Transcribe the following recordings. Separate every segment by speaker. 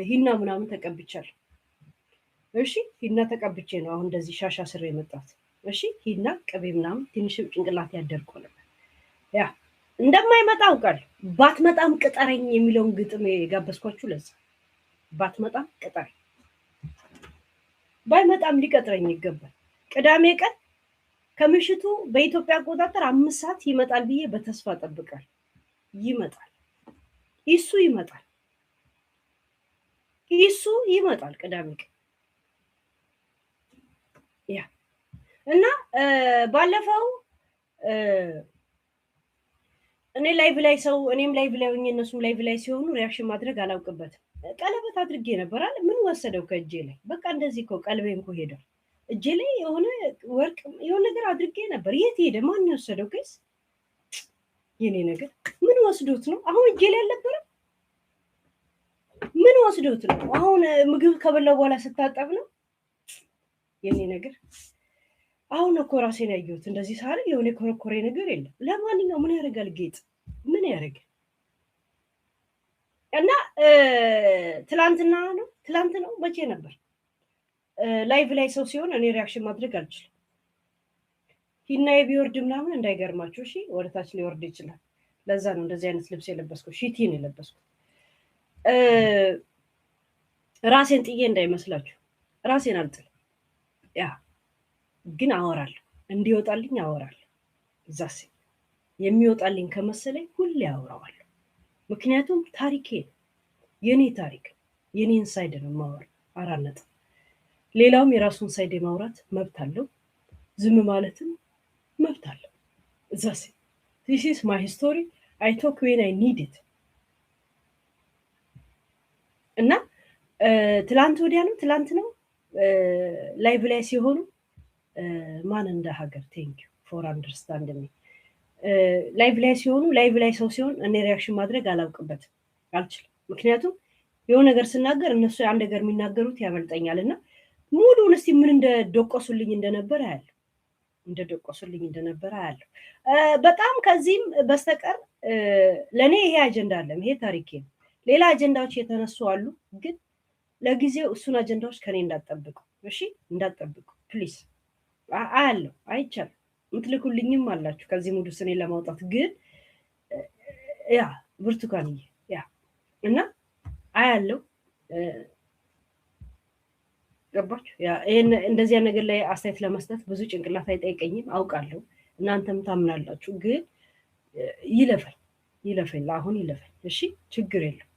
Speaker 1: ሂና ምናምን ተቀብቻለሁ እሺ ሂና ተቀብቼ ነው አሁን እንደዚህ ሻሻ ስር የመጣሁት እሺ ሂና ቅቤ ምናምን ትንሽ ጭንቅላት ያደርቆ ነበር ያ እንደማይመጣው ቃል ባትመጣም ቅጠረኝ የሚለውን ግጥም የጋበዝኳችሁ ለዛ ባትመጣም ቅጠረኝ ባይመጣም ሊቀጥረኝ ይገባል ቅዳሜ ቀን ከምሽቱ በኢትዮጵያ አቆጣጠር 5 ሰዓት ይመጣል ብዬ በተስፋ ጠብቃለሁ ይመጣል እሱ ይመጣል ቅዳሜ ቀን ያ እና ባለፈው እኔ ላይቭ ላይ ሰው እኔም ላይቭ ላይ ሆኜ እነሱም ላይቭ ላይ ሲሆኑ ሪአክሽን ማድረግ አላውቅበትም ቀለበት አድርጌ ነበር አይደል ምን ወሰደው ከእጄ ላይ በቃ እንደዚህ እኮ ቀልቤን እኮ ሄዷል እጄ ላይ የሆነ ወርቅ የሆነ ነገር አድርጌ ነበር የት ሄደ ማን ወሰደው ከስ የኔ ነገር ምን ወስዶት ነው አሁን እጄ ላይ አልነበረም ምን ወስዶት ነው አሁን ምግብ ከበላው በኋላ ስታጠብ ነው የኔ ነገር አሁን እኮ ራሴን ያየሁት እንደዚህ ሳለ የሆነ ኮረኮሬ ነገር የለም ለማንኛውም ምን ያደርጋል ጌጥ ምን ያደርጋል እና ትላንት ነው መቼ ነበር ላይቭ ላይ ሰው ሲሆን እኔ ሪአክሽን ማድረግ አልችልም ሂና የቢወርድ ምናምን እንዳይገርማችሁ እሺ ወደታች ሊወርድ ይችላል ለዛ ነው እንደዚህ አይነት ልብስ የለበስኩት ሺቲን የለበስኩት ራሴን ጥዬ እንዳይመስላችሁ ራሴን አልጥል ያ ግን አወራለሁ እንዲወጣልኝ አወራለሁ ዛሴ የሚወጣልኝ ከመሰለኝ ሁሌ አወራዋለሁ ምክንያቱም ታሪኬ የኔ ታሪክ የኔን ሳይድ ነው ማወራ አራነጥ ሌላውም የራሱን ሳይድ ማውራት መብት አለው ዝም ማለትም መብት አለው ዛሴ this is my story I talk when I need it እና ትላንት ነው ላይቭ ላይ ሲሆኑ ማን እንደ ሀገር thank you for understanding me ላይቭ ላይ ሲሆኑ ላይቭ ላይ ሰው ሲሆን እኔ ሪአክሽን ማድረግ አላውቅበት አልችልም ምክንያቱም የሆነ ነገር ስናገር እነሱ አንድ ነገር የሚናገሩት ያመልጠኛልና ሙሉን እስቲ ምን እንደደቆሱልኝ እንደነበረ አያለሁ በጣም ከዚህም በስተቀር ለኔ ይሄ አጀንዳ አለ ይሄ ታሪኬ ነው ሌላ አጀንዳዎች የተነሱ አሉ ግን ለጊዜው እሱን አጀንዳዎች ከኔ እንዳትጠብቁ እሺ እንዳትጠብቁ ፕሊዝ አያለሁ አይቻልም ምትልኩልኝም አላችሁ ከዚህ ሙዱ ስኔ ለማውጣት ግን ያ ብርቱካንዬ ያ እና አያለሁ ገባችሁ ያ እንደዚህ ነገር ላይ አስተያየት ለመስጠት ብዙ ጭንቅላት አይጠይቀኝም አውቃለሁ እናንተም ታምናላችሁ ግን ይለፈኝ አሁን ይለፈኝ እሺ ችግር የለም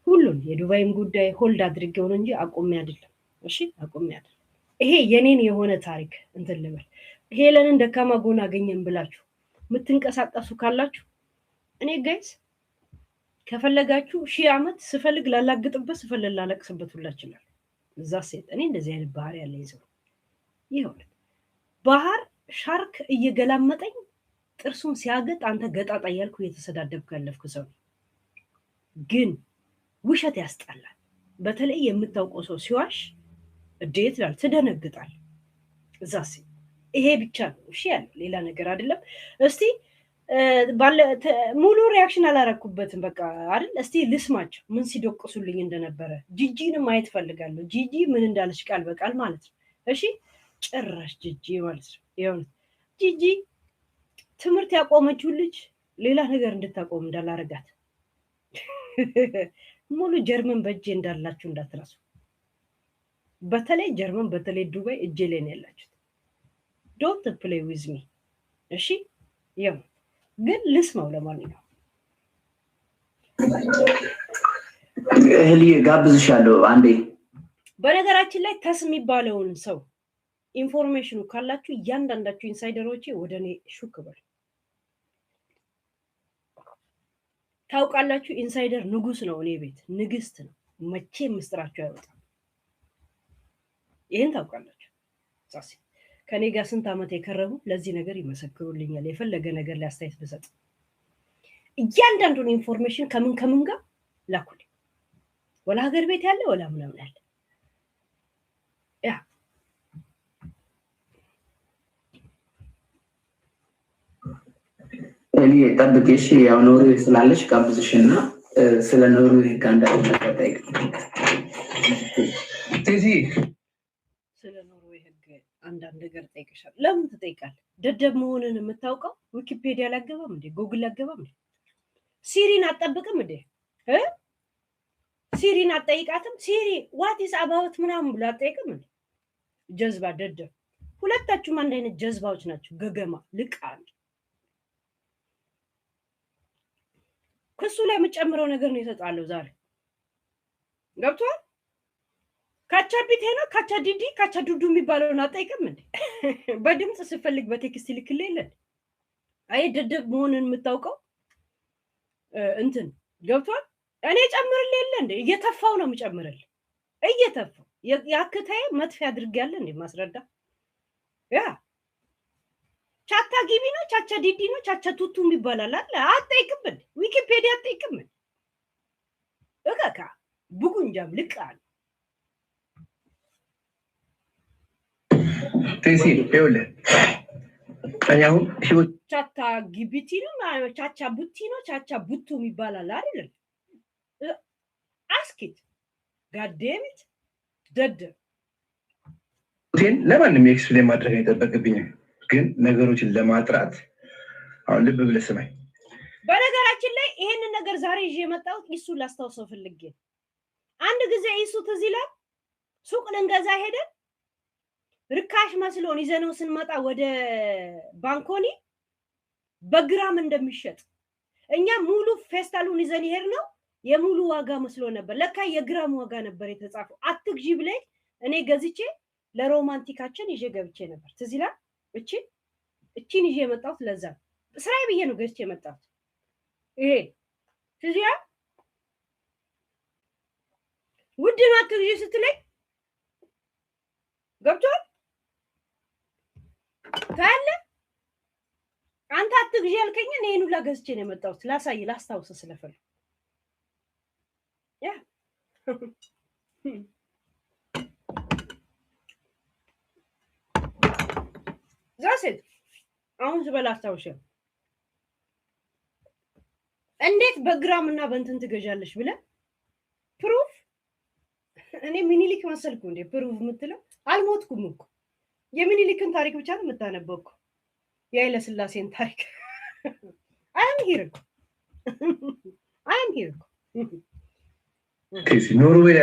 Speaker 1: ሁሉን የዱባይም ጉዳይ ሆልድ አድርጌው ነው እንጂ አቆሜ አይደለም እሺ አቆሜ አይደለም ይሄ የኔን የሆነ ታሪክ እንትን ልበል ሄለንን ደካማ ጎን አገኘን ብላችሁ ምትንቀሳቀሱ ካላችሁ እኔ ጋይስ ከፈለጋችሁ 1000 አመት ስፈልግ ላላግጥበት ስፈልግ ላለቅስበት ሁላችንም እዛ ሴት እኔ እንደዚህ አይነት ባህሪ ያለ ይዘው ይሁን ባህር ሻርክ እየገላመጠኝ ጥርሱን ሲያገጥ አንተ ገጣጣ ያልኩ የተሰዳደብኩ ያለፍኩ ሰው ግን ውሸት ያስጣላል በተለይ የምታውቀው ሰው ሲዋሽ እዴት ላል ትደነግጣል እዛ ሴት ይሄ ብቻ ነው እሺ ያለው ሌላ ነገር አይደለም እስቲ ሙሉ ሪአክሽን አላረኩበትም በቃ አይደል እስቲ ልስማቸው ምን ሲዶቅሱልኝ እንደነበረ ጂጂን ማየት ፈልጋለሁ ጂጂ ምን እንዳለች ቃል በቃል ማለት ነው እሺ ጭራሽ ጂጂ ማለት ነው ይሁን ጂጂ ትምርት ያቆመችው ልጅ ሌላ ነገር እንድታቆም እንዳላረጋት ሙሉ ጀርመን በእጄ እንዳላችሁ እንዳትረሱ በተለይ ጀርመን በተለይ ዱባይ እጄ ላይ ነው ያላችሁት don't play with me እሺ ያው ግን ልስማው ለማንኛውም
Speaker 2: እህሊ ጋብዝሻለሁ አንዴ
Speaker 1: በነገራችን ላይ ተስ የሚባለውን ሰው ኢንፎርሜሽኑ ካላችሁ እያንዳንዳችሁ ኢንሳይደሮቼ ወደኔ ሹክ በል ታውቃላችሁ ኢንሳይደር ንጉስ ነው እኔ ቤት ንግስት ነው መቼ ምስጥራችሁ አይወጣም ይሄን ታውቃላችሁ ጻሲ ከኔ ጋር ስንት አመት የከረሙ ለዚህ ነገር ይመሰክሩልኛል የፈለገ ነገር ሊያስተያየት በሰጥ እያንዳንዱን ኢንፎርሜሽን ከምን ጋር ላኩልኝ ወላ ሀገር ቤት ያለ ወላ ምናምን ያለ ያ
Speaker 2: እኔ ጠብቄሽ ያው ኖር ስላለሽ ጋብዝሽና ስለ ኖርዌይ ህግ አንዳንድ ነገር ጠይቅ።
Speaker 1: ስለ ኖርዌይ ህግ አንዳንድ ነገር ጠይቅሻለሁ። ለምን ትጠይቃለህ? ደደብ መሆንን የምታውቀው ዊኪፔዲያ ላይ አገባም እንዴ? ጉግል ላይ አገባም እንዴ? ሲሪን አትጠብቅም እንዴ? ሲሪን አትጠይቃትም? ሲሪ ዋት ኢዝ አባውት ምናምን ብሎ አትጠይቅም እንዴ? ጀዝባ ደደብ። ሁለታችሁም አንድ አይነት ጀዝባዎች ናቸው። ገገማ ልቃል። ክሱ ላይ የምጨምረው ነገር ነው የተጣለው ዛሬ ገብቷል። ካቻ ቢቴ ነው ካቻ ዲዲ ካቻ ዱዱ የሚባለውን አጠይቅም እንዴ? በድምጽ ስፈልግ በቴክስት ልክልህ የለን። አይ ደደብ መሆንን የምታውቀው እንትን ገብቷል። እኔ ጨምርልህ የለ እንዴ? እየተፋው ነው የምጨምርልህ እየተፋው ያክታዬ መጥፊያ አድርጌያለሁ እንዴ ማስረዳ ያ ቻታ ጊቢ ነው ቻቻ ዲዲ ነው ቻቻ ቱቱ ይባላል አለ አትጠይቅም እንዴ? ዊኪፔዲያ አትጠይቅም እንዴ? እከካ ቡጉንጃም ልቃል
Speaker 3: ቴሲ ይኸውልህ አሁን ህይወት
Speaker 1: ቻታ ጊቢቲ ነው ቻቻ ቡቲ ነው ቻቻ ቡቱ ይባላል አይደል? አስኪት ጋዴሚት ደደ
Speaker 3: ለማንም ኤክስፕሌን ማድረግ አይጠበቅብኝም፣ ግን ነገሮችን ለማጥራት አሁን ልብ ብለህ ስማኝ።
Speaker 1: በነገራችን ላይ ይሄንን ነገር ዛሬ ይዤ የመጣሁት ኢሱ ላስታውሰው ፈልጌ አንድ ጊዜ ኢሱ ትዝ ይላል። ሱቅ ልንገዛ ሄደን ርካሽ መስሎን ይዘነው ስንመጣ ወደ ባንኮኒ በግራም እንደሚሸጥ እኛ ሙሉ ፌስታሉን ይዘን ይሄድ ነው የሙሉ ዋጋ መስሎ ነበር። ለካ የግራም ዋጋ ነበር የተጻፈው። አትግዢ ብለኝ እኔ ገዝቼ ለሮማንቲካችን ይዤ ገብቼ ነበር። ትዝ ይላል። እቺን ይዤ የመጣሁት ለዛ ስራዬ ብዬ ነው ገዝቼ የመጣሁት። ይሄ ትዝ ይላል። ውድ ነው አትግዢ ስትለኝ ገብቷል ካለ አንተ አትግዢ ያልከኝ እኔ ሁላ ገዝቼ ነው የመጣሁት። ላስታውስ ስለፈለኩ ያ ዛሴት አሁን ዝበላ አስታውሽ። እንዴት በግራም እና በእንትን ትገዣለሽ ብለ ፕሩፍ እኔ ሚኒሊክ መሰልኩ እንዴ? ፕሩፍ የምትለው አልሞትኩም እኮ የሚኒሊክን ታሪክ ብቻ ነው የምታነበው እኮ የኃይለ ሥላሴን ታሪክ አይም ሂር
Speaker 3: ኖርዌይ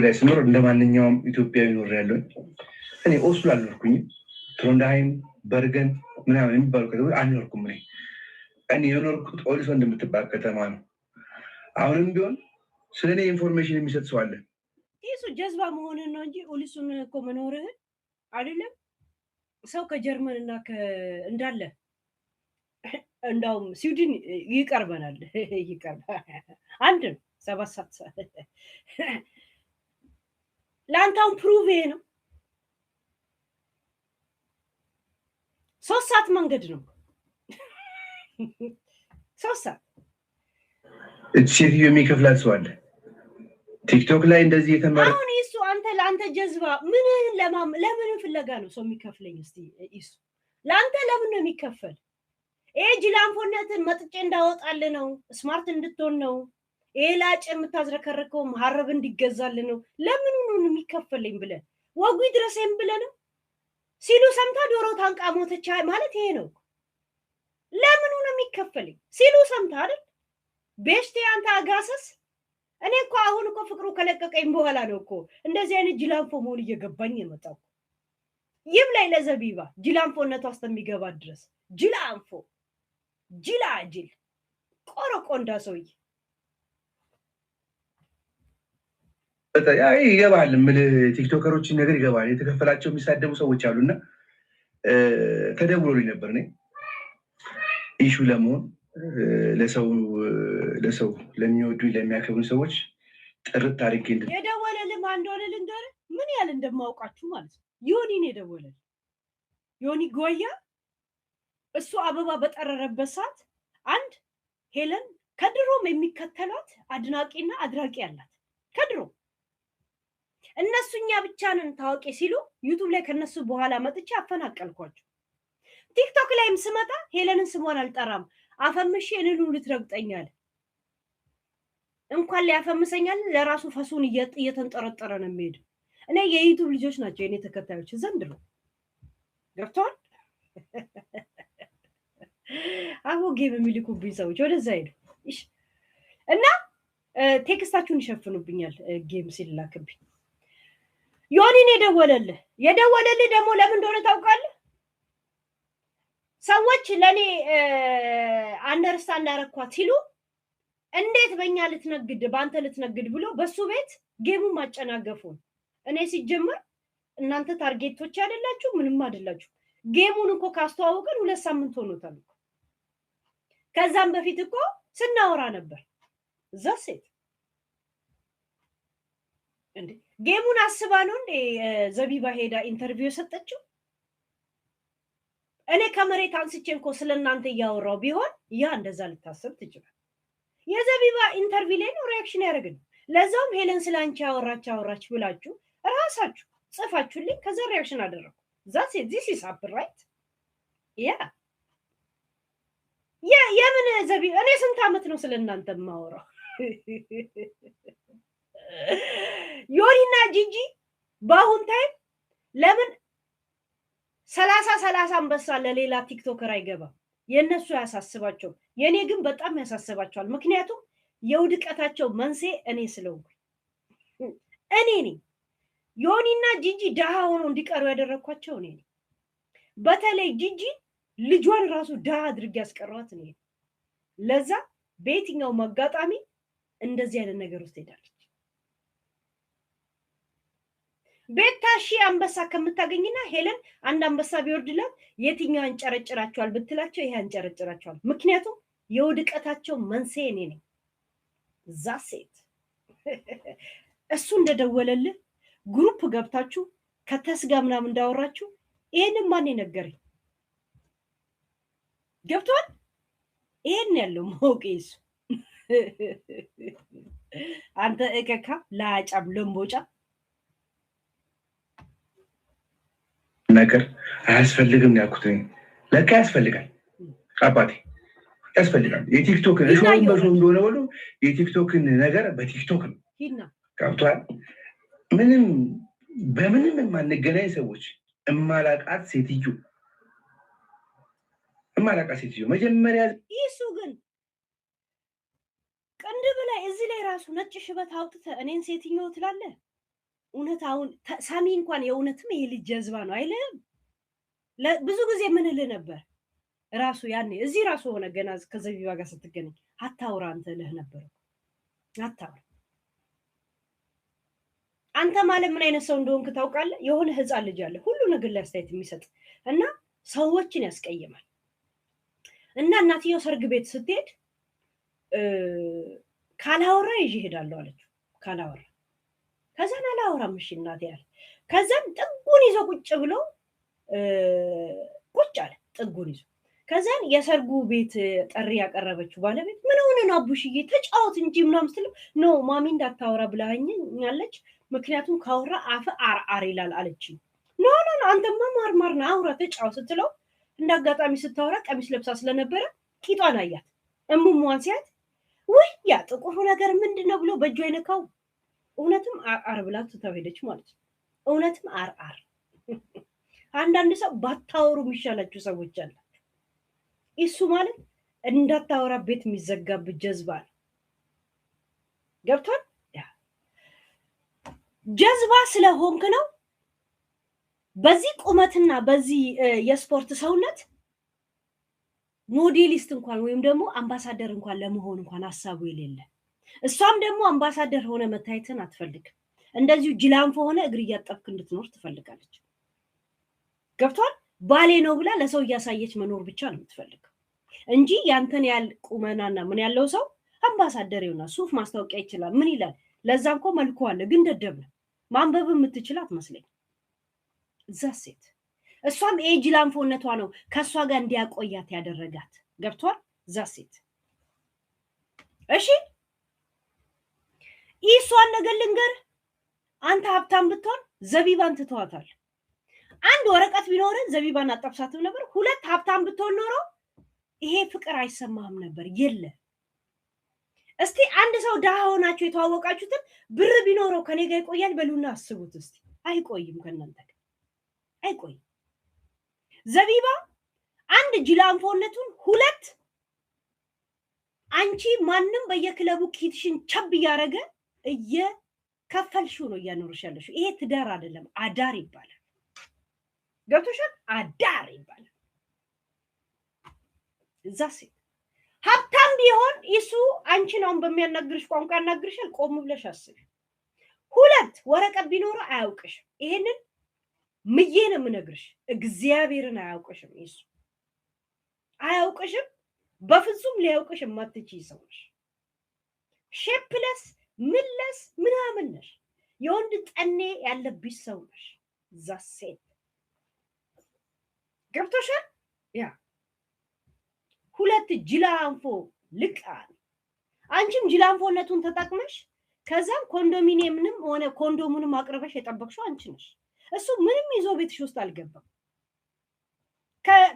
Speaker 3: ላይ ስኖር እንደ ማንኛውም ኢትዮጵያዊ ኖር ያለው እኔ ኦስሎ አልኖርኩኝም። ትሮንዳይም በርገን ምናምን የሚባሉ ከተሞች አልኖርኩም። እኔ የኖርኩት ኦሊሶ እንደምትባል ከተማ ነው። አሁንም ቢሆን ስለ እኔ ኢንፎርሜሽን የሚሰጥ ሰው አለ።
Speaker 1: ይሱ ጀዝባ መሆንን ነው እንጂ ኦሊሱን እኮ መኖርህን አይደለም። ሰው ከጀርመን እና እንዳለ እንዳውም ስዊድን ይቀርበናል። አንድ ነው 7 ሰዓት ለአንታውን ፕሩቭ ነው 3 ሰዓት መንገድ ነው። 3 ሰዓት
Speaker 3: ሴትዮ የሚከፍላት ሰው አለ ቲክቶክ ላይ እንደዚህ የተመረ
Speaker 1: አሁን እሱ ለአንተ ጀዝባ ለምን ፍለጋ ነው ሰው የሚከፍለኝ? እስቲ እሱ ለአንተ ለምን ነው የሚከፈል? ጅላንፎነትን መጥጬ እንዳወጣል ነው፣ ስማርት እንድትሆን ነው፣ ላጭ የምታዝረከርከው ሀረብ እንዲገዛል ነው። ለምን ነው የሚከፈለኝ ብለ ወጉ ድረሴም ብለ ነው ሲሉ ሰምታ ዶሮ ታንቃ ሞተች ማለት ይሄ ነው። ለምን ነው የሚከፈለኝ ሲሉ ሰምታ አይደል? ቤሽቴ አንተ አጋሰስ። እኔ እኮ አሁን እኮ ፍቅሩ ከለቀቀኝ በኋላ ነው እኮ እንደዚህ አይነት ጅላንፎ መሆን እየገባኝ የመጣው። ይብላኝ ለዘቢባ ጅላንፎነቷ እስከሚገባ ድረስ ጅላንፎ ጅላጅል ቆረቆንዳ ሰውዬ
Speaker 3: ይገባል። ቲክቶከሮችን ነገር ይገባል። የተከፈላቸው የሚሳደቡ ሰዎች አሉና ተደውሎልኝ ነበር እኔ ኢሹ ለመሆን ለሰው ለሚወዱኝ ለሚያከብሩ ሰዎች ጥርት አድርጌ
Speaker 1: የደወለልህ ማን እንደሆነ ልንገርህ፣ ምን ያህል እንደማውቃችሁ ማለት ነው። ዮኒን የደወለልህ ዮኒ ጎያ፣ እሱ አበባ በጠረረበት ሰዓት አንድ ሄለን ከድሮም የሚከተሏት አድናቂና አድራቂ አላት። ከድሮ እነሱ እኛ ብቻ ነን ታዋቂ ሲሉ ዩቱብ ላይ ከነሱ በኋላ መጥቼ አፈናቀልኳቸው። ቲክቶክ ላይም ስመጣ ሄለንን ስሟን አልጠራም አፈምሼ እልሉ ልትረግጠኛል። እንኳን ሊያፈምሰኛል ለራሱ ፈሱን እየተንጠረጠረ ነው የሚሄድ። እኔ የዩቲዩብ ልጆች ናቸው የኔ ተከታዮች ዘንድሮ ገብቷል። አቦ ጌም የሚልኩብኝ ሰዎች ወደዛ ሄዱ እና ቴክስታችሁን ይሸፍኑብኛል ጌም ሲላክብኝ። ዮኒን የደወለልህ ደግሞ ለምን እንደሆነ ታውቃለህ? ሰዎች ለኔ አንደርስታንድ አረኳት ሲሉ እንዴት በእኛ ልትነግድ በአንተ ልትነግድ ብሎ በሱ ቤት ጌሙን ማጨናገፉን። እኔ ሲጀምር እናንተ ታርጌቶች አይደላችሁ ምንም አይደላችሁ። ጌሙን እኮ ካስተዋወቀን 2 ሳምንት ሆኖታል እኮ። ከዛም በፊት እኮ ስናወራ ነበር። ዘሴት እንዴ ጌሙን አስባ ነው እንዴ ዘቢባ ሄዳ ኢንተርቪው ሰጠችው? እኔ ከመሬት አንስቼ እኮ ስለናንተ እያወራው ቢሆን ያ እንደዛ ልታሰብ ትችላል። የዘቢባ ኢንተርቪው ላይ ነው ሪአክሽን ያደረግን። ለዛውም ሄለን ስላንቺ አወራች ብላችሁ ራሳችሁ ጽፋችሁልኝ ከዛ ሪአክሽን አደረኩ። ዛት ዚስ ኢዝ አፕ ራይት ያ የምን ዘቢባ እኔ ስንት አመት ነው ስለናንተ ማወራው? ዮኒና ጂጂ በአሁን ታይም ለምን 30 አንበሳ ለሌላ ቲክቶከር አይገባም? የነሱ ያሳስባቸው፣ የኔ ግን በጣም ያሳስባቸዋል። ምክንያቱም የውድቀታቸው መንስኤ እኔ ስለሆንኩ እኔ ነኝ። ዮኒና ጂጂ ደሃ ሆኖ እንዲቀሩ ያደረኳቸው እኔ ነኝ። በተለይ ጂጂ ልጇን ራሱ ደሃ አድርጌ ያስቀሯት እኔ ነኝ። ለዛ በየትኛውም አጋጣሚ እንደዚህ አይነት ነገር ውስጥ ሄዳለች። ቤታ ሺህ አንበሳ ከምታገኝና ሄለን አንድ አንበሳ ቢወርድላት የትኛው አንጨረጭራቸዋል ብትላቸው ይሄ አንጨረጭራቸዋል። ምክንያቱም የውድቀታቸው መንስኤ እኔ ነኝ። ዛሴት እሱ እንደደወለልህ ግሩፕ ገብታችሁ ከተስጋ ምናምን እንዳወራችሁ ይሄንን ማን ነገረኝ? ገብቷል? ይሄን ያለው ማውቄ እሱ አንተ እከካ ላጫም ለምቦጫ
Speaker 3: ነገር አያስፈልግም ያልኩት ለካ ያስፈልጋል። አባቴ ያስፈልጋል። የቲክቶክ ሾውን በሾው እንደሆነ ሁሉ የቲክቶክን ነገር በቲክቶክ ነው ገብቷል። ምንም በምንም የማንገናኝ ሰዎች እማላቃት ሴትዮ መጀመሪያ
Speaker 1: እሱ ግን ቅንድብ ላይ እዚህ ላይ ራሱ ነጭ ሽበት አውጥተህ እኔን ሴትዮ ትላለህ። እውነት አሁን ሳሚ እንኳን የእውነትም ይሄ ልጅ ጀዝባ ነው አይልም? ብዙ ጊዜ ምን እልህ ነበር ራሱ ያኔ እዚህ ራሱ ሆነ ገና ከዘቢባ ጋር ስትገናኝ አታውራ አንተ እልህ ነበር። አታውራ አንተ ማለት ምን አይነት ሰው እንደሆንክ ታውቃለህ? የሆነ ህፃን ልጅ አለ ሁሉ ነገር ላይ አስተያየት የሚሰጥ እና ሰዎችን ያስቀይማል። እና እናትየው ሰርግ ቤት ስትሄድ ካላወራ ይዤ እሄዳለሁ አለችው። ካላወራ ከዛን አላወራም እሺ እናቴ ያለ ከዛን ጥጉን ይዞ ቁጭ ብሎ ቁጭ አለ ጥጉን ይዞ። ከዛን የሰርጉ ቤት ጥሪ ያቀረበችው ባለቤት ምን ሆነ ነው አቡሽዬ ተጫወት እንጂ ምናምን ስትለው ኖ ማሚ እንዳታወራ ብላኛለች፣ ምክንያቱም ካወራ አፍ አር ይላል አለችኝ። ኖ አንተማ ማርማር ነው አውራ ተጫወት ስትለው እንዳጋጣሚ ስታወራ ቀሚስ ለብሳ ስለነበረ ቂጧን አያት። እሙሟን ሲያት ወይ ያ ጥቁሩ ነገር ምንድነው ብሎ በእጇ አይነካው። እውነትም አር ብላ ትተውሄደች ማለት ነው። እውነትም አር አንዳንድ ሰው ባታወሩ የሚሻላችሁ ሰዎች አለ። እሱ ማለት እንዳታወራ ቤት የሚዘጋበት ጀዝባ ነው። ገብቷል? ጀዝባ ስለሆንክ ነው። በዚህ ቁመትና በዚህ የስፖርት ሰውነት ሞዴሊስት እንኳን ወይም ደግሞ አምባሳደር እንኳን ለመሆን እንኳን ሀሳቡ የሌለ እሷም ደግሞ አምባሳደር ሆነ መታየትን አትፈልግም። እንደዚሁ ጅላንፎ ሆነ እግር እያጠብክ እንድትኖር ትፈልጋለች። ገብቷል? ባሌ ነው ብላ ለሰው እያሳየች መኖር ብቻ ነው የምትፈልገው እንጂ ያንተን ያህል ቁመናና ምን ያለው ሰው አምባሳደር ይሆናል። ሱፍ ማስታወቂያ ይችላል። ምን ይላል? ለዛ እኮ መልኩ አለ፣ ግን ደደብ ነው። ማንበብ የምትችል አትመስለኝም። እዛ ሴት እሷም ጅላንፎነቷ ነው ከእሷ ጋር እንዲያቆያት ያደረጋት። ገብቷል? እዛ ሴት እሺ እሷን ነገር ልንገርህ፣ አንተ ሀብታም ብትሆን ዘቢባን ትተዋታል። አንድ ወረቀት ቢኖርን ዘቢባን አጠብሳትም ነበር። ሁለት ሀብታም ብትሆን ኖሮ ይሄ ፍቅር አይሰማህም ነበር። የለ እስቲ አንድ ሰው ደሃ ሆናችሁ የተዋወቃችሁትን ብር ቢኖረው ከኔ ጋር ይቆያል በሉና አስቡት እስቲ። አይቆይም፣ ከእናንተ ጋር አይቆይም። ዘቢባ አንድ ጅላንፎነቱን፣ ሁለት አንቺ ማንም በየክለቡ ኪትሽን ቸብ እያደረገ እየከፈልሽው ነው እያኖርሽ ያለሽው። ይሄ ትዳር አይደለም፣ አዳር ይባላል። ገብቶሻል? አዳር ይባላል። እዛ ሴት ሀብታም ቢሆን እሱ አንቺን አሁን በሚያናግርሽ ቋንቋ ያናግርሻል። ቆም ብለሽ አስቢ። ሁለት ወረቀት ቢኖረው አያውቅሽም። ይሄንን ምዬ ነው የምነግርሽ። እግዚአብሔርን አያውቅሽም። እሱ አያውቅሽም። በፍጹም ሊያውቅሽ የማትችይ ሰው ነሽ። ሼፕለስ ምለስ ምናምን ነሽ። የወንድ ጠኔ ያለብሽ ሰው ነሽ። እዛ ሴት ገብቶሻል? ያ ሁለት ጅላንፎ ልቃል። አንቺም ጅላንፎነቱን ተጠቅመሽ ከዛም ኮንዶሚኒየምንም ሆነ ኮንዶሙንም አቅርበሽ የጠበቅሽው አንቺ ነሽ። እሱ ምንም ይዞ ቤትሽ ውስጥ አልገባም።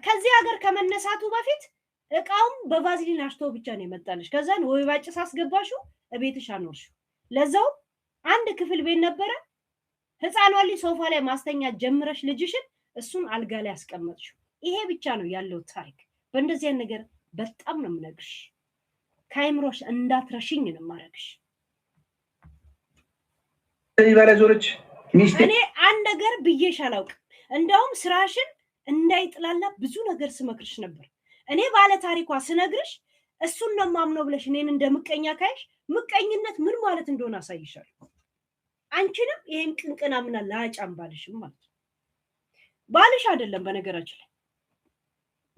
Speaker 1: ከዚህ ሀገር ከመነሳቱ በፊት እቃውም በቫዝሊን አሽቶ ብቻ ነው የመጣልሽ። ከዛን ወይ ባጭስ አስገባሽው እቤትሽ አኖርሽው። ለዛው አንድ ክፍል ቤት ነበረ። ህፃኗ ልጅ ሶፋ ላይ ማስተኛት ጀምረሽ ልጅሽን እሱን አልጋ ላይ አስቀመጥሽው። ይሄ ብቻ ነው ያለው ታሪክ። በእንደዚህ ነገር በጣም ነው የምነግርሽ። ከአይምሮሽ እንዳትረሽኝ ነው የማረግሽ።
Speaker 3: ይባላዞች ሚስቴ
Speaker 1: እኔ አንድ ነገር ብዬሽ አላውቅም። እንደውም ስራሽን እንዳይጥላላ ብዙ ነገር ስመክርሽ ነበር። እኔ ባለ ታሪኳ ስነግርሽ እሱን ነው ማምነው ብለሽ እኔን እንደምቀኛ ካይሽ ምቀኝነት ምን ማለት እንደሆነ አሳይሻለሁ። አንቺንም ይሄን ቅንቅናምና ላጫም ባልሽም ማለት ባልሽ አይደለም። በነገራችን ላይ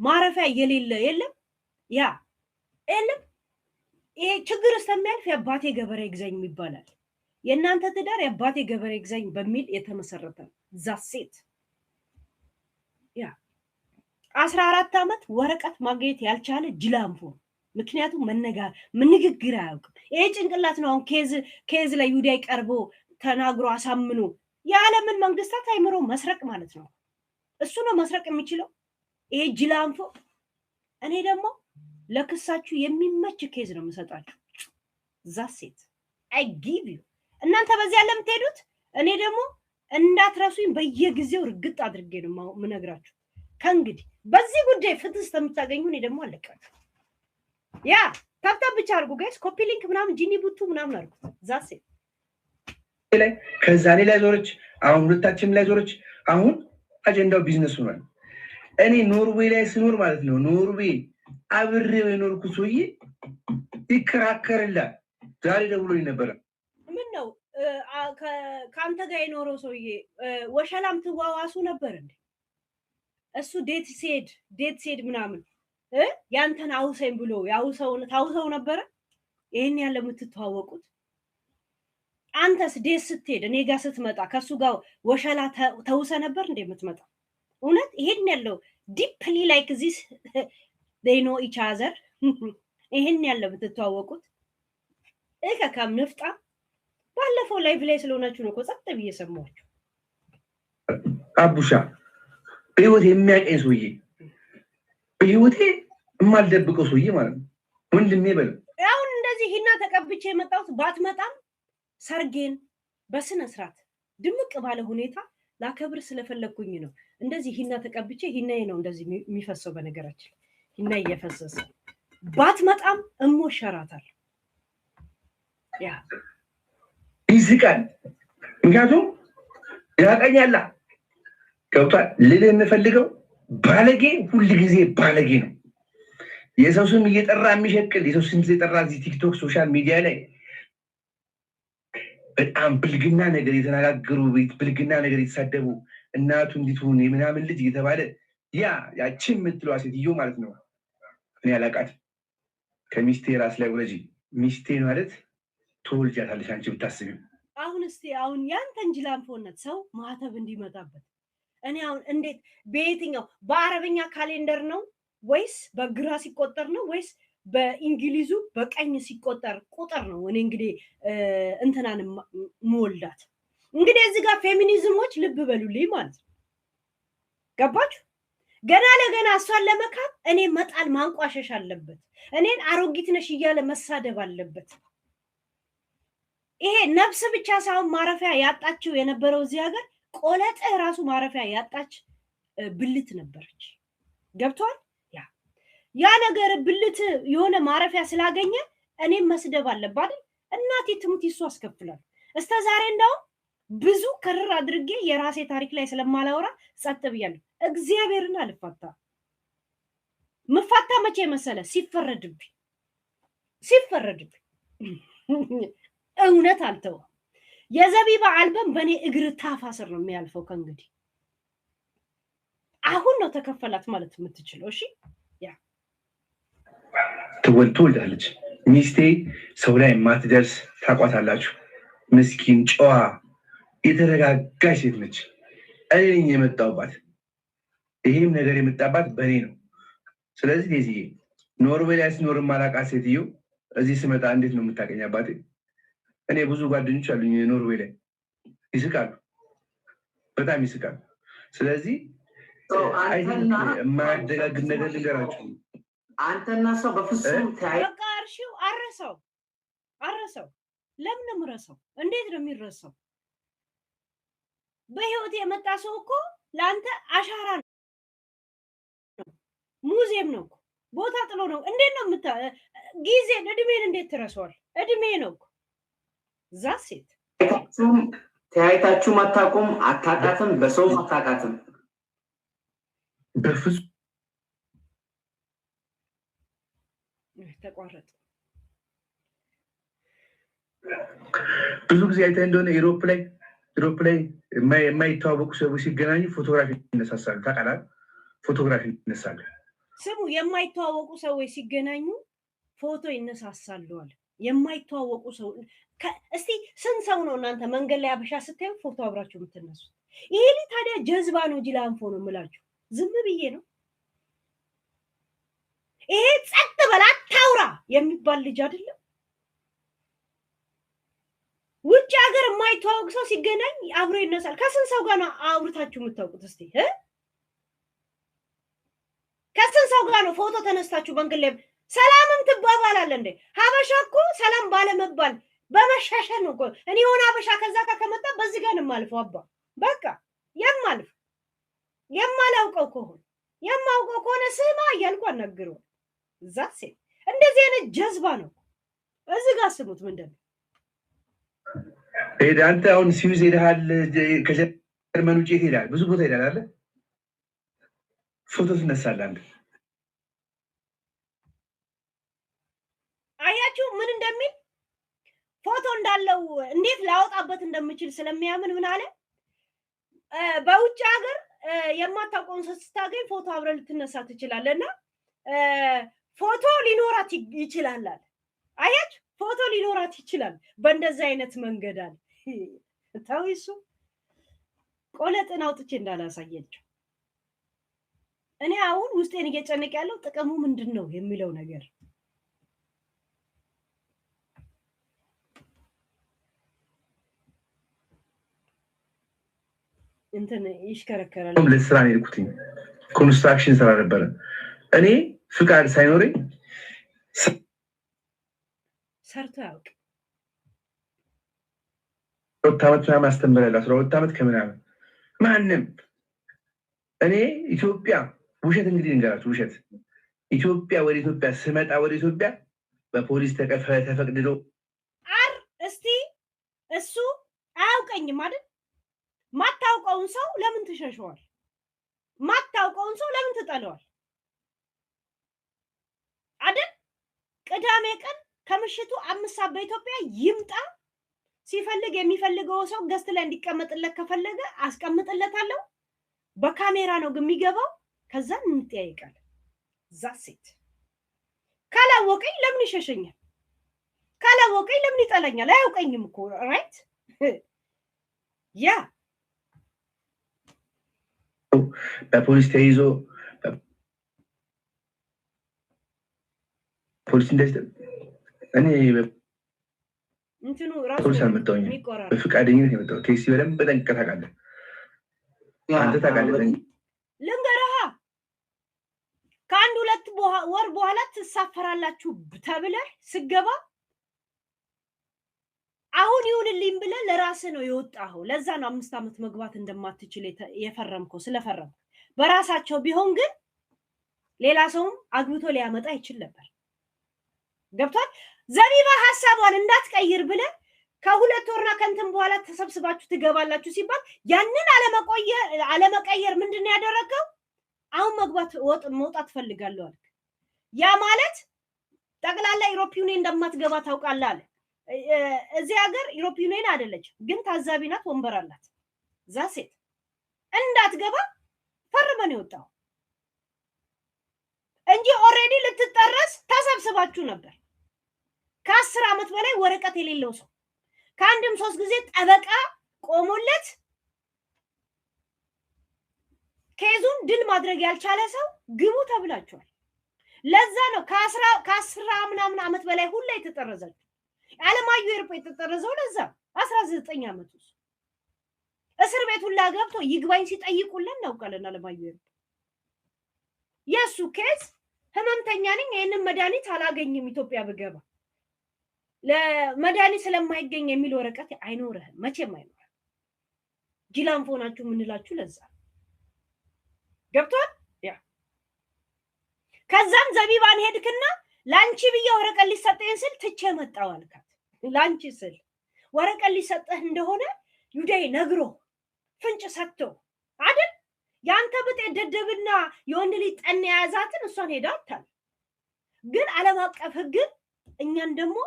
Speaker 1: ማረፊያ የሌለ የለም ያ የለም። ይሄ ችግር እስከሚያልፍ የአባቴ ገበሬ ግዛኝ ይባላል። የእናንተ ትዳር የአባቴ ገበሬ ግዛኝ በሚል የተመሰረተ ነው። ዛሴት ያ 14 ዓመት ወረቀት ማግኘት ያልቻለ ጅላንፎ። ምክንያቱም ንግግር አያውቅም። ይሄ ጭንቅላት ነው አሁን ኬዝ ላይ ዩዳይ ቀርቦ ተናግሮ አሳምኖ የዓለምን መንግስታት አይምሮ መስረቅ ማለት ነው። እሱ ነው መስረቅ የሚችለው ይሄ ጅላንፎ። እኔ ደግሞ ለክሳችሁ የሚመች ኬዝ ነው የምሰጣችሁ። ዛሴት አይ ጊቭ ዩ። እናንተ በዚህ ያለ የምትሄዱት፣ እኔ ደግሞ እንዳትረሱኝ በየጊዜው ርግጥ አድርጌ ነው የምነግራችሁ። ከእንግዲህ በዚህ ጉዳይ ፍትህ እስከምታገኙ እኔ ደግሞ አለቃችሁ። ያ ታብታብ ብቻ አድርጉ ጋይስ፣ ኮፒ ሊንክ ምናምን ጂኒ ቡቱ ምናምን አድርጉ። ዛሴት
Speaker 3: ላይ ከዛ እኔ ላይ ዞረች፣ አሁን ሁለታችንም ላይ ዞረች። አሁን አጀንዳው ቢዝነስ ሆኗል። እኔ ኖርዌይ ላይ ስኖር ማለት ነው፣ ኖርዌይ አብሬው የኖርኩ ሰውዬ ይከራከርላል። ዛሬ ደውሎኝ ነበረ።
Speaker 1: ምን ነው ከአንተ ጋር የኖረው ሰውዬ ወሸላም ትዋዋሱ ነበር እንዴ? እሱ ዴት ሴድ ምናምን ያንተን አውሰኝ ብሎ ታውሰው ነበረ። ይሄን ያለ የምትተዋወቁት አንተስ ዴት ስትሄድ እኔ ጋር ስትመጣ ከሱ ጋር ወሸላ ተውሰ ነበር እንዴ የምትመጣ? እውነት ይሄን ያለው ዲፕሊ ላይክ ዚስ they know each other ይሄን ያለ የምትተዋወቁት ከካም ንፍጣ። ባለፈው ላይቭ ላይ ስለሆናችሁ ነው ጸጥ ብዬ ሰማችሁ።
Speaker 3: አቡሻ በህይወት የሚያቀኝ ሰውዬ፣ በህይወቴ የማልደብቀው ሰውዬ ማለት ነው። ወንድሜ በለው
Speaker 1: አሁን እንደዚህ ሂና ተቀብቼ የመጣሁት ባትመጣም ሰርጌን በስነ ስርዓት ድምቅ ባለ ሁኔታ ላከብር ስለፈለኩኝ ነው። እንደዚህ ሂና ተቀብቼ ሂናዬ ነው እንደዚህ የሚፈሰው። በነገራችን ሂና እየፈሰሰ ባትመጣም እሞሸራታል። ያ
Speaker 3: ይዝቃል። ምክንያቱም ያቀኛላ ገብቷል። ልል የምፈልገው ባለጌ ሁል ጊዜ ባለጌ ነው። የሰው ስም እየጠራ የሚሸቅል፣ የሰው ስም እየጠራ እዚህ ቲክቶክ ሶሻል ሚዲያ ላይ በጣም ብልግና ነገር የተነጋገሩ፣ ብልግና ነገር የተሳደቡ፣ እናቱ እንዲትሆን የምናምን ልጅ እየተባለ ያችን የምትለዋ ሴትዮ ማለት ነው። እኔ አላቃት። ከሚስቴ ራስ ላይ ውረጂ። ሚስቴ ማለት ትወልጃታለሽ አንቺ ብታስቢው።
Speaker 1: አሁን ያንተን ጅላንፎነት ሰው ማህተብ እንዲመጣበት እኔ አሁን እንዴት በየትኛው በአረበኛ ካሌንደር ነው ወይስ በግራ ሲቆጠር ነው ወይስ በእንግሊዙ በቀኝ ሲቆጠር ቁጥር ነው? እኔ እንግዲህ እንትናን መወልዳት እንግዲህ እዚህ ጋር ፌሚኒዝሞች ልብ በሉልኝ ማለት ነው። ገባችሁ? ገና ለገና እሷን ለመካብ እኔ መጣል ማንቋሸሽ አለበት። እኔን አሮጊት ነሽ እያለ መሳደብ አለበት? ይሄ ነፍስ ብቻ ሳይሆን ማረፊያ ያጣችው የነበረው እዚህ ሀገር ቆለጠ ራሱ ማረፊያ ያጣች ብልት ነበረች። ገብቷል? ያ ነገር ብልት የሆነ ማረፊያ ስላገኘ እኔም መስደብ አለባት። እናቴ ትሙት ይሱ አስከፍላል። እስከ ዛሬ እንደው ብዙ ከርር አድርጌ የራሴ ታሪክ ላይ ስለማላወራ ጸጥ ብያለሁ። እግዚአብሔርን አልፋታ መፋታ መቼ መሰለ? ሲፈረድብኝ እውነት አልተው የዘቢባ አልበም በኔ እግር ታፋ ስር ነው የሚያልፈው። ከእንግዲህ አሁን ነው ተከፈላት ማለት የምትችለው። እሺ ያ
Speaker 3: ትወልዳለች ሚስቴ ሰው ላይ ማትደርስ ታቋታላችሁ። ምስኪን ጨዋ የተረጋጋች ሴት ነች። እኔ ነኝ የመጣሁባት። ይሄም ነገር የመጣባት በእኔ ነው። ስለዚህ ለዚህ ኖርዌይ ላይ ስኖር ማላውቃት ሴትዮ እዚህ ስመጣ እንዴት ነው የምታገኝ? አባቴ እኔ ብዙ ጓደኞች አሉኝ ኖርዌይ ላይ ይስቃሉ፣ በጣም ይስቃሉ። ስለዚህ የማያደጋግም ነገር ልንገራችሁ።
Speaker 2: አንተና ሰው በፍጹም
Speaker 1: በቃ እርሺው አረሰው። ለምን ምረሰው? እንዴት ነው የሚረሳው? በህይወት የመጣ ሰው እኮ ለአንተ አሻራ ነው፣ ሙዚየም ነው፣ ቦታ ጥሎ ነው። እንዴት ነው ጊዜን እድሜን እንዴት ትረሳዋል? እድሜ ነው እዛ ሴት
Speaker 2: ተያይታችሁም አታውቁም፣ አታውቃትም፣ በሰውም አታውቃትም።
Speaker 3: በፍጹም
Speaker 1: ተቋረጠ።
Speaker 3: ብዙ ጊዜ አይተህ እንደሆነ ዩሮፕ ላይ የማይተዋወቁ ሰዎች ሲገናኙ ፎቶግራፊ ይነሳሳሉ። ታውቃለህ? ፎቶግራፊ ይነሳሉ።
Speaker 1: ስሙ፣ የማይተዋወቁ ሰዎች ሲገናኙ ፎቶ ይነሳሳሉ አለ። የማይተዋወቁ ሰው እስቲ ስንት ሰው ነው እናንተ መንገድ ላይ አበሻ ስታዩ ፎቶ አብራችሁ የምትነሱት? ይሄ ልጅ ታዲያ ጀዝባ ነው እንጂ ላንፎ ነው የምላችሁ። ዝም ብዬ ነው። ይሄ ጸጥ በላ ታውራ የሚባል ልጅ አይደለም። ውጭ ሀገር የማይተዋወቅ ሰው ሲገናኝ አብሮ ይነሳል። ከስንት ሰው ጋር ነው አውርታችሁ የምታውቁት? እስቲ ከስንት ሰው ጋር ነው ፎቶ ተነስታችሁ መንገድ ላይ ሰላምም ትባባላለህ እንዴ? ሀበሻ እኮ ሰላም ባለመባል በመሻሻል ነው እኮ። እኔ የሆነ ሀበሻ ከዛ ጋር ከመጣ በዚህ ጋር ነው የማልፈው። አባ በቃ የማላውቀው ከሆነ ስማ እያልኩ አናግረው። እዛ ሴት እንደዚህ አይነት ጀዝባ ነው። እዚህ ጋር ስሙት። ምንድን ነው
Speaker 3: አንተ አሁን ስዊዝ ሄደሃል? ከጀርመን ውጭ ሄዳል? ብዙ ቦታ ሄዳል አለ ፎቶ ትነሳለህ አንተ።
Speaker 1: አያችሁ ምን እንደሚል ፎቶ እንዳለው እንዴት ላወጣበት እንደምችል ስለሚያምን ምን አለ፣ በውጭ ሀገር የማታውቀውን ሰው ስታገኝ ፎቶ አብረን ልትነሳ ትችላለና ፎቶ ሊኖራት ይችላል አለ። አያችሁ ፎቶ ሊኖራት ይችላል በእንደዚህ አይነት መንገድ አለ። ታው እሱ ቆለጥን አውጥቼ እንዳላሳየችው እኔ አሁን ውስጤን እየጨነቀ ያለው ጥቅሙ ምንድን ነው የሚለው ነገር እንትን ይሽከረከራል።
Speaker 3: ለስራ ነው የሄድኩትኝ። ኮንስትራክሽን ስራ ነበረ። እኔ ፍቃድ ሳይኖረኝ
Speaker 1: ሰርቶ ያውቅ
Speaker 3: 2 ዓመት ምናምን አስተምራለሁ። 12 ዓመት ከምናምን ማንም እኔ ኢትዮጵያ ውሸት እንግዲህ እንገራችሁ ውሸት ኢትዮጵያ ወደ ኢትዮጵያ ስመጣ ወደ ኢትዮጵያ በፖሊስ ተፈቅድዶ
Speaker 1: እስቲ እሱ አያውቀኝም አይደል? ማታውቀውን ሰው ለምን ትሸሸዋል? ማታውቀውን ሰው ለምን ትጠለዋል? አይደል? ቅዳሜ ቀን ከምሽቱ 5 ሰዓት በኢትዮጵያ ይምጣ። ሲፈልግ የሚፈልገው ሰው ገስት ላይ እንዲቀመጥለት ከፈለገ አስቀምጥለታለሁ። በካሜራ ነው የሚገባው። ከዛ እንጠያይቃለን። ዛሴት ካላወቀኝ ለምን ይሸሸኛል? ካላወቀኝ ለምን ይጠላኛል? አያውቀኝም እኮ ራይት ያ
Speaker 3: በፖሊስ ተይዞ ፖሊስ እንደዚህ እኔ
Speaker 1: እንትኑ ራሱ
Speaker 3: ፖሊስ አልመጣሁኝ። በፍቃደኝነት የመጣሁ ቴክሲ በደንብ ጠንቅቀህ ታውቃለህ። አንተ ታውቃለህ።
Speaker 1: ልንገርህ ከአንድ 2 ወር በኋላ ትሳፈራላችሁ ተብለህ ስገባ አሁን ይሁንልኝ ብለህ ለራስ ነው የወጣው። ለዛ ነው 5 ዓመት መግባት እንደማትችል የፈረምከው ስለፈረምክ። በራሳቸው ቢሆን ግን ሌላ ሰውም አግብቶ ሊያመጣ ይችል ነበር። ገብቷል? ዘቢባ ሐሳቧን እንዳትቀይር ብለህ ከሁለት ወርና ከንትን በኋላ ተሰብስባችሁ ትገባላችሁ ሲባል ያንን አለመቀየር ምንድነው ያደረገው? አሁን መውጣት ፈልጋለሁ አልክ። ያ ማለት ጠቅላላ ዩሮፒ ዩኒየን እንደማትገባ ታውቃለህ አለ። እዚህ ሀገር ዩሮፒ ዩኒየን አይደለች ግን ታዛቢ ናት፣ ወንበር አላት። ዛሴት እንዳትገባ ፈርመን የወጣው እንጂ ኦሬዲ ልትጠረስ ተሰብስባችሁ ነበር። ከ10 ዓመት በላይ ወረቀት የሌለው ሰው ከአንድም 3 ጊዜ ጠበቃ ቆሞለት ኬዙን ድል ማድረግ ያልቻለ ሰው ግቡ ተብላችኋል። ለዛ ነው ከ10 ምናምን ዓመት በላይ ሁላ የተጠረዛችሁ። አለማየሁ ኤርፖ የተጠረዘው ለዛ 19 ዓመት ውስጥ እስር ቤት ሁላ ገብቶ ይግባኝ ሲጠይቁልን እናውቃለን። አለማየሁ ኤርፖ የሱ ኬዝ ህመምተኛ ነኝ ይሄንን መድኃኒት አላገኝም ኢትዮጵያ ብገባ ለመድኃኒት ስለማይገኝ የሚል ወረቀት አይኖርህም፣ መቼም አይኖርህም። ጅላንፎ ናችሁ ምንላችሁ ለዛ ገብቷል። ያ ከዛም ዘቢባን ሄድክና ላንቺ ብዬ ወረቀት ሊሰጠኝ ስል ትቼ መጣው አልካት። ላንቺ ስል ወረቀት ሊሰጠህ እንደሆነ ዩዳይ ነግሮ ፍንጭ ሰጥቶ አይደል? ያንተ ብጤ ደደብና የወንድ ልጅ ጠን ያዛትን እሷን ሄዳታል። ግን ዓለም አቀፍ ህግን እኛን ደግሞ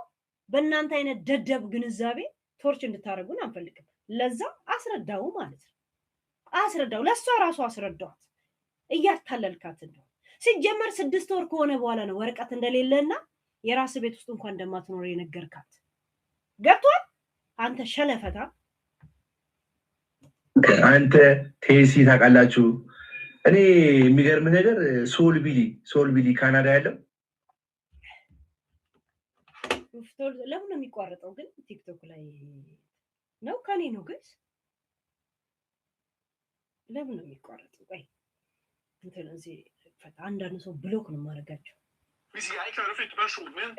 Speaker 1: በእናንተ አይነት ደደብ ግንዛቤ ቶርች እንድታረጉን አንፈልግም። ለዛ አስረዳው ማለት ነው። አስረዳው ለሷ ራሱ አስረዳዋት እያታለልካት ነው። ሲጀመር 6 ወር ከሆነ በኋላ ነው ወረቀት እንደሌለና የራስ ቤት ውስጥ እንኳን እንደማትኖር የነገርካት። ገብቷል? አንተ ሸለፈታ
Speaker 3: አንተ ቴሲ ታውቃላችሁ። እኔ የሚገርም ነገር ሶል ቢሊ ካናዳ ያለው
Speaker 1: ለምን ነው የሚቋረጠው? ግን ቲክቶክ ላይ ነው ከኔ ነው ግን ለምን ነው የሚቋረጠው? ቆይ እንተነዚህ አንዳንድ ሰው ብሎክ ነው ማረጋቸው።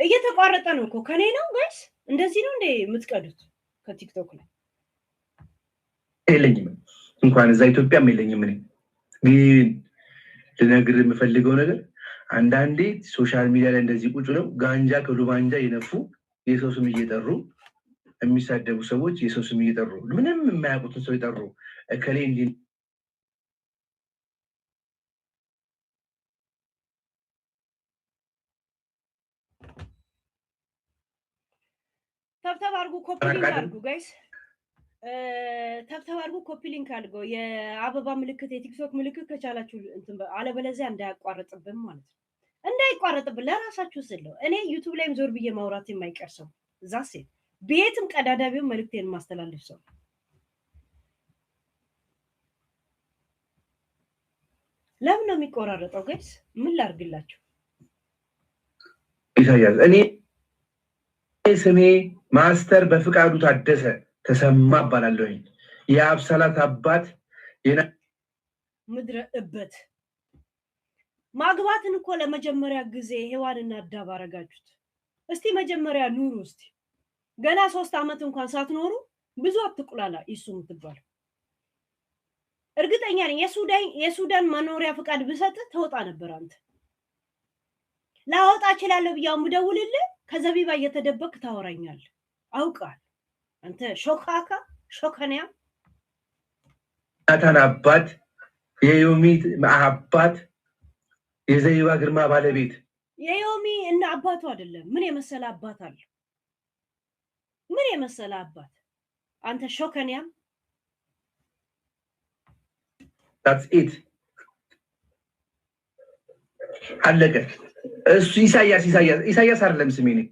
Speaker 1: እየተቋረጠ ነው እኮ ከኔ ነው ጋይስ። እንደዚህ ነው እንዴ የምትቀዱት? ከቲክቶክ ላይ
Speaker 3: የለኝም እንኳን እዛ ኢትዮጵያም የለኝም። እኔ ግን ልነግርህ የምፈልገው ነገር አንዳንዴ ሶሻል ሚዲያ ላይ እንደዚህ ቁጭ ነው ጋንጃ ከሉባንጃ የነፉ የሰው ስም እየጠሩ የሚሳደቡ ሰዎች የሰው ስም እየጠሩ ምንም የማያውቁትን ሰው ይጠሩ እከሌ እንዲ
Speaker 1: ተብተብ አድርጉ፣ ኮፒ ሊንክ አድርጉ ጋይስ። ተብተብ አድርጉ፣ ኮፒ ሊንክ አድርጉ። የአበባ ምልክት የቲክቶክ ምልክት ከቻላችሁ እንትን አለበለዚያ እንዳያቋርጥብን ማለት ነው። እንዳይቋረጥብን ለራሳችሁ ስለው እኔ ዩቲዩብ ላይም ዞር ብዬ ማውራት የማይቀር ሰው ዛሴ ቤትም ቀዳዳ ቢሆን መልክቴን ማስተላለፍ ሰው ለምን ነው የሚቆራረጠው ጋይስ? ምን ላድርግላችሁ?
Speaker 3: ኢሳያስ እኔ ስሜ ማስተር በፍቃዱ ታደሰ ተሰማ እባላለሁ። የአብሰላት አባት
Speaker 1: ምድረ እበት ማግባትን እኮ ለመጀመሪያ ጊዜ ሔዋንና አዳም አረጋችሁት። እስቲ መጀመሪያ ኑሩ። እስቲ ገና 3 ዓመት እንኳን ሳትኖሩ ብዙ አትቁላላ። ይሱ ምትባል እርግጠኛ ነኝ የሱዳን መኖሪያ ፍቃድ ብሰጥ ተወጣ ነበር። አንተ ላወጣ እችላለሁ ብያው ምደውልልህ ከዘቢባ እየተደበቅ ታወራኛል። አውቃል አንተ ሾካንያ
Speaker 3: ናታን አባት የዮሚት አባት የዘቢባ ግርማ ባለቤት
Speaker 1: የዮሚ እና አባቱ አይደለም። ምን የመሰለ አባት አለ? ምን የመሰለ አባት አንተ ሾካንያ።
Speaker 3: that's it አለቀ። እሱ ኢሳያስ አይደለም ስሜ ነኝ።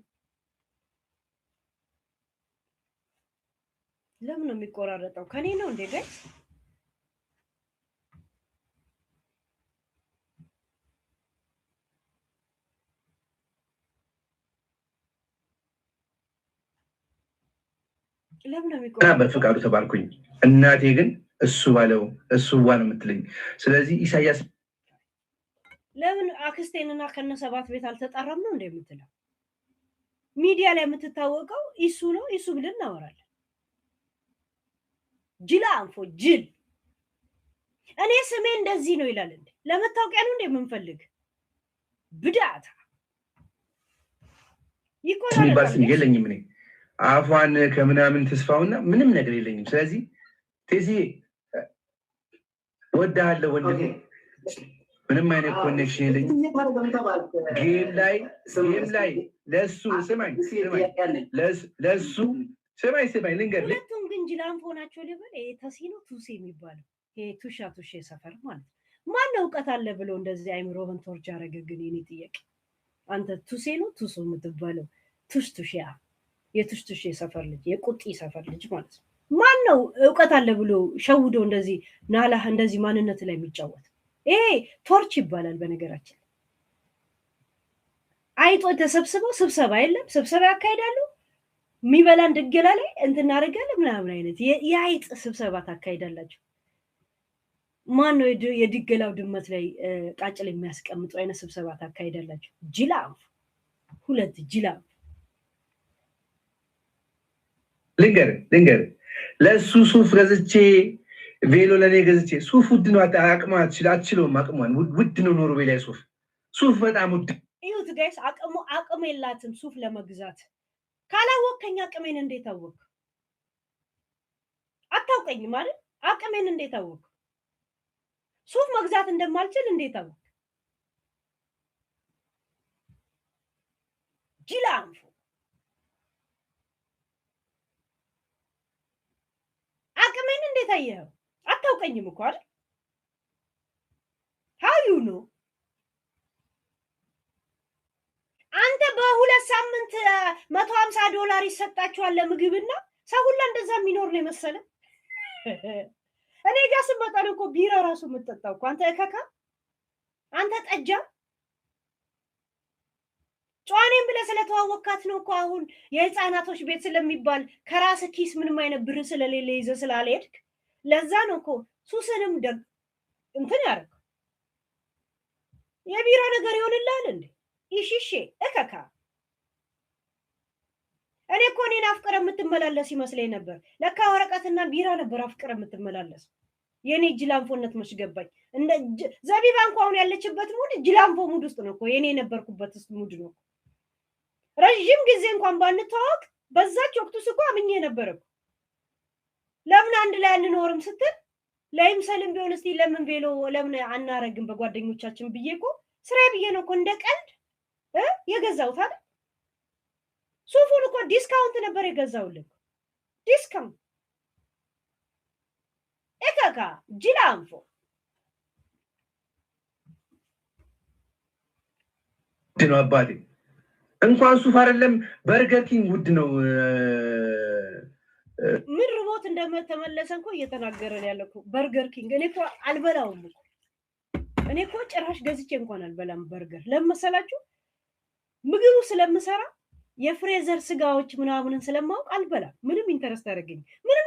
Speaker 1: ለምን ነው የሚቆራረጠው? ከኔ ነው እንዴ ጋይስ? ለምን ነው የሚቆራረጠው?
Speaker 3: በፍቃዱ ተባልኩኝ። እናቴ ግን እሱ ባለው እሱ ነው የምትለኝ። ስለዚህ ኢሳያስ
Speaker 1: ለምን አክስቴንና ከነሰባት ቤት አልተጣራም ነው እንደምትለው? ሚዲያ ላይ የምትታወቀው ኢሱ ነው። ኢሱ ብለን እናወራለን። ጅላ አንፎ ጅል እኔ ስሜ እንደዚህ ነው ይላል እንዴ? ለመታወቂያ ነው እንደምንፈልግ ብዳታ
Speaker 3: ይቆራል ስም የለኝም እኔ አፏን ከምናምን ተስፋውና ምንም ነገር የለኝም። ስለዚህ ቴዚ ወዳለ ወንድም ምንም አይነት ኮኔክሽን የለኝም። ጌም ላይ ለሱ ስማኝ ልንገር
Speaker 1: ሁለቱም ግን ጅላንፎ ናቸው ልበል። ይሄ ተሲኖ ቱሴ የሚባለው ይሄ ቱሻ ቱሼ ሰፈር ማለት ማን ነው እውቀት አለ ብሎ እንደዚህ አይምሮህን ቶርች አደረገ? ግን የኔ ጥያቄ አንተ ቱሴ ነው ቱሱ የምትባለው ቱሽቱሽያ የቱሽቱሽ ሰፈር ልጅ የቁጢ ሰፈር ልጅ ማለት ነው። ማን ነው እውቀት አለ ብሎ ሸውዶ እንደዚህ ናላህ እንደዚህ ማንነት ላይ የሚጫወት? ይሄ ቶርች ይባላል። በነገራችን አይጦ ተሰብስበው ስብሰባ የለም ስብሰባ ያካሂዳሉ። የሚበላን ድገላ ላይ እንትን እናደርጋለን ምናምን አይነት የአይጥ ስብሰባ ታካሂዳላችሁ። ማን ነው የድገላው ድመት ላይ ቃጭል የሚያስቀምጡ አይነት ስብሰባ ታካሂዳላችሁ? ጅላፍ ሁለት ጅላፍ
Speaker 3: ልንገር ለሱ ሱፍ ገዝቼ ቬሎ ለኔ ገዝቼ ሱፍ ውድ ነው። አትችለውም። አቅሟን ውድ ነው። ኖርዌይ ላይ ሱፍ በጣም ውድ።
Speaker 1: ይሁት ጋይስ አቅም የላትም ሱፍ ለመግዛት። ካላወቀኝ አቅሜን እንዴት አወቅ? አታውቀኝ ማለት አቅሜን እንዴት አወቅ? ሱፍ መግዛት እንደማልችል እንዴት አወቅ? ጅላንፎ አቅሜን እንዴት አየኸው? አታውቀኝም እኮ አይደል? ሀዩ ነው አንተ በሁለት ሳምንት $150 ይሰጣችኋል ለምግብና ሰው ሁላ እንደዛ የሚኖር ነው የመሰለ። እኔ ጋር ስመጣ ነው እኮ ቢራ ራሱ የምትጠጣው እኮ አንተ እከካ አንተ ጠጃ ጨዋኔም ብለህ ስለተዋወካት ነው እኮ አሁን የህፃናቶች ቤት ስለሚባል ከራስ ኪስ ምንም አይነት ብር ስለሌለ ይዘህ ስላልሄድክ ለዛ ነው እኮ ሱስንም እንትን ያደረግ የቢራ ነገር ይሆንልሃል እንዴ? ይሽሼ እከካ እኔ እኮ እኔን አፍቅረ የምትመላለስ ይመስለኝ ነበር። ለካ ወረቀትና ቢራ ነበር አፍቅረ የምትመላለስ። የኔ ጅላንፎነት መስገባኝ። እንደ ዘቢባ እንኳን ያለችበት ሙድ ጅላንፎ ሙድ ውስጥ ነው እኮ የኔ የነበርኩበት ሙድ ነው። ረጅም ጊዜ እንኳን ባንተዋወቅ በዛች ወቅቱ እኮ አምኜ ነበር እኮ። ለምን አንድ ላይ አንኖርም ስትል ለይምሰልም ቢሆን እስቲ ለምን ቬሎ ለምን አናረግም በጓደኞቻችን ብዬ እኮ ስራዬ ብዬ ነው እኮ እንደ ቀልድ የገዛሁት አይደል? ሱፉን እኮ ዲስካውንት ነበር የገዛሁልህ። ዲስካውንት እከካ ጅላንፎ
Speaker 3: ነው አባቴ። እንኳን ሱፍ አይደለም በርገር ኪንግ ውድ ነው።
Speaker 1: ምን ርቦት እንደተመለሰ እኮ እየተናገረን ያለው እኮ በርገር ኪንግ። እኔ እኮ አልበላውም እኮ እኔ እኮ ጭራሽ ገዝቼ እንኳን አልበላም በርገር። ለምን መሰላችሁ? ምግቡ ስለምሰራ የፍሬዘር ስጋዎች ምናምንን ስለማውቅ አልበላም። ምንም ኢንተረስት አደረገኝ ምንም